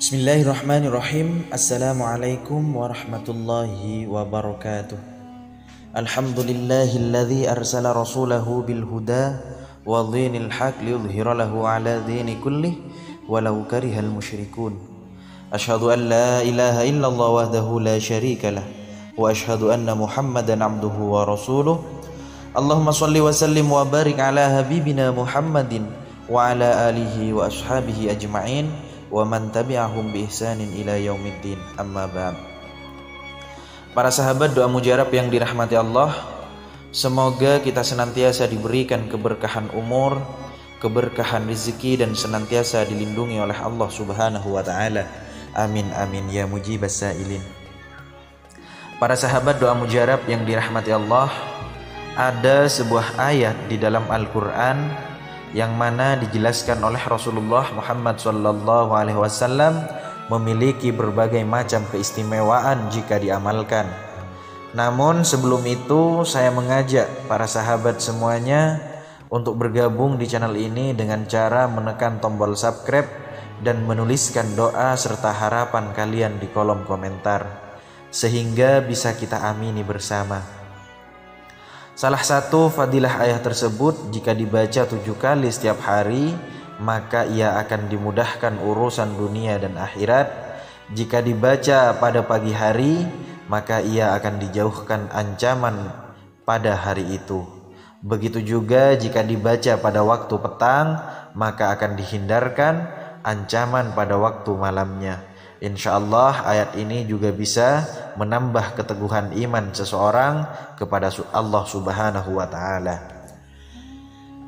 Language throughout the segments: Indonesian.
Bismillahirrahmanirrahim. Assalamualaikum warahmatullahi wabarakatuh. Alhamdulillahilladzi arsala rasulahu bil huda wa dhinil haq liyudhhirahu ala dini kullih walau karihal musyrikun. Asyhadu an la ilaha illallah wahdahu la syarikalah wa asyhadu anna Muhammadan abduhu wa rasuluh. Allahumma shalli wa sallim wa barik ala habibina Muhammadin wa ala alihi wa ashabihi ajma'in wa man tabi'ahum bi ihsanin ila yaumiddin, amma ba'd. Para sahabat doa mujarab yang dirahmati Allah, semoga kita senantiasa diberikan keberkahan umur, keberkahan rezeki, dan senantiasa dilindungi oleh Allah Subhanahu wa taala. Amin amin ya mujibas sailin. Para sahabat doa mujarab yang dirahmati Allah, ada sebuah ayat di dalam Al-Qur'an yang mana dijelaskan oleh Rasulullah Muhammad SAW memiliki berbagai macam keistimewaan jika diamalkan. Namun sebelum itu saya mengajak para sahabat semuanya untuk bergabung di channel ini dengan cara menekan tombol subscribe dan menuliskan doa serta harapan kalian di kolom komentar, sehingga bisa kita amini bersama. Salah satu fadilah ayat tersebut, jika dibaca 7 kali setiap hari, maka ia akan dimudahkan urusan dunia dan akhirat. Jika dibaca pada pagi hari, maka ia akan dijauhkan ancaman pada hari itu. Begitu juga jika dibaca pada waktu petang, maka akan dihindarkan ancaman pada waktu malamnya. Insyaallah ayat ini juga bisa menambah keteguhan iman seseorang kepada Allah Subhanahu wa taala.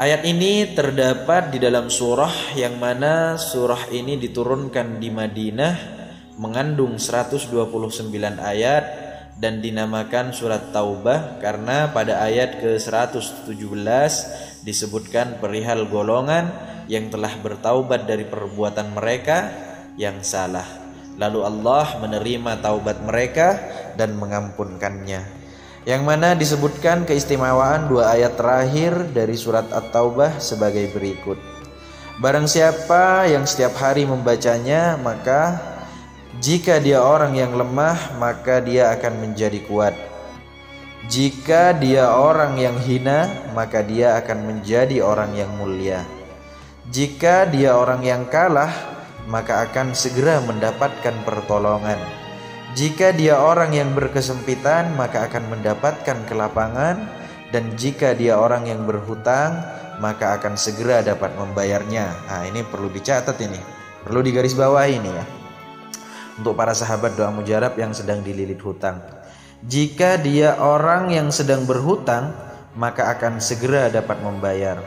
Ayat ini terdapat di dalam surah yang mana surah ini diturunkan di Madinah, mengandung 129 ayat dan dinamakan surat Taubah karena pada ayat ke-117 disebutkan perihal golongan yang telah bertaubat dari perbuatan mereka yang salah. Lalu Allah menerima taubat mereka dan mengampunkannya. Yang mana disebutkan keistimewaan 2 ayat terakhir dari surat At-Taubah sebagai berikut. Barang siapa yang setiap hari membacanya, maka jika dia orang yang lemah, maka dia akan menjadi kuat. Jika dia orang yang hina, maka dia akan menjadi orang yang mulia. Jika dia orang yang kalah, maka akan segera mendapatkan pertolongan. Jika dia orang yang berkesempitan, maka akan mendapatkan kelapangan. Dan jika dia orang yang berhutang, maka akan segera dapat membayarnya. Nah, ini perlu dicatat, ini perlu digarisbawahi ini ya, untuk para sahabat doa mujarab yang sedang dililit hutang. Jika dia orang yang sedang berhutang, maka akan segera dapat membayar.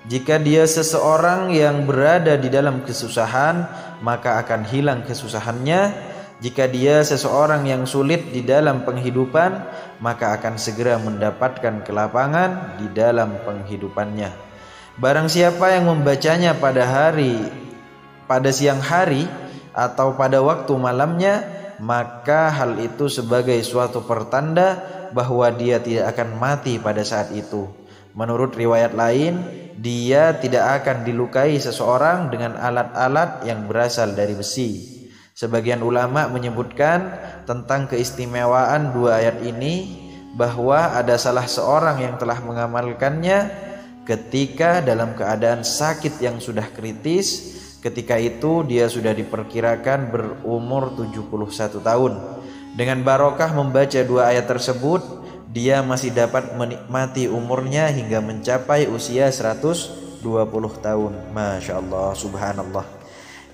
Jika dia seseorang yang berada di dalam kesusahan, maka akan hilang kesusahannya. Jika dia seseorang yang sulit di dalam penghidupan, maka akan segera mendapatkan kelapangan di dalam penghidupannya. Barang siapa yang membacanya pada siang hari atau pada waktu malamnya, maka hal itu sebagai suatu pertanda bahwa dia tidak akan mati pada saat itu. Menurut riwayat lain, dia tidak akan dilukai seseorang dengan alat-alat yang berasal dari besi. Sebagian ulama menyebutkan tentang keistimewaan 2 ayat ini bahwa ada salah seorang yang telah mengamalkannya ketika dalam keadaan sakit yang sudah kritis. Ketika itu dia sudah diperkirakan berumur 71 tahun. Dengan barokah membaca 2 ayat tersebut, dia masih dapat menikmati umurnya hingga mencapai usia 120 tahun. Masya Allah, subhanallah.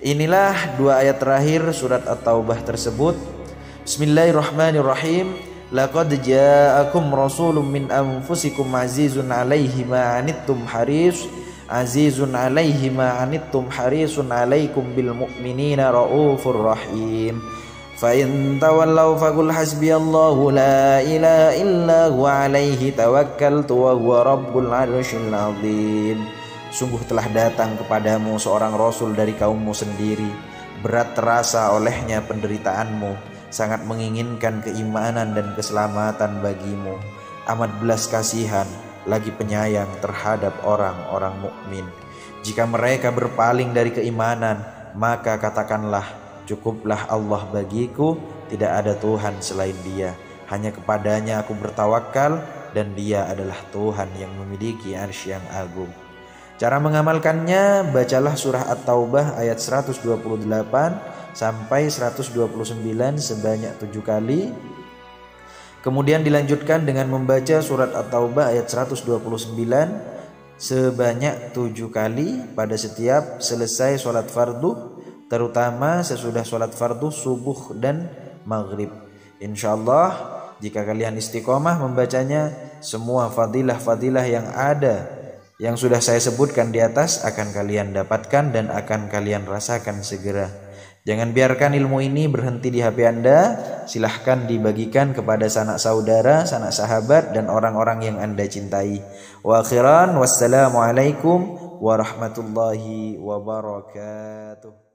Inilah 2 ayat terakhir surat At-Taubah tersebut. Bismillahirrahmanirrahim. Laqad ja'akum rasulun min anfusikum azizun 'alaihi ma 'anittum azizun 'alaihi ma 'anittum harisun 'alaikum bil mu'minina raufur rahim. Fa in tawallaw faqul hasbiyallahu la ilaha illa huwa 'alaihi tawakkaltu wa huwa rabbul 'arsyil 'azim. Sungguh telah datang kepadamu seorang rasul dari kaummu sendiri. Berat terasa olehnya penderitaanmu, sangat menginginkan keimanan dan keselamatan bagimu. Amat belas kasihan lagi penyayang terhadap orang-orang mukmin. Jika mereka berpaling dari keimanan, maka katakanlah, Cukuplah Allah bagiku, tidak ada Tuhan selain Dia. Hanya kepadanya aku bertawakal, dan Dia adalah Tuhan yang memiliki arsy yang agung. Cara mengamalkannya, bacalah surah At-Taubah ayat 128 sampai 129 sebanyak 7 kali. Kemudian dilanjutkan dengan membaca surat At-Taubah ayat 129 sebanyak 7 kali pada setiap selesai sholat fardu, terutama sesudah sholat fardu subuh dan maghrib. Insyaallah jika kalian istiqomah membacanya, semua fadilah-fadilah yang ada yang sudah saya sebutkan di atas akan kalian dapatkan dan akan kalian rasakan segera. Jangan biarkan ilmu ini berhenti di HP Anda. Silahkan dibagikan kepada sanak saudara, sanak sahabat, dan orang-orang yang Anda cintai. Wa akhiran, wassalamualaikum warahmatullahi wabarakatuh.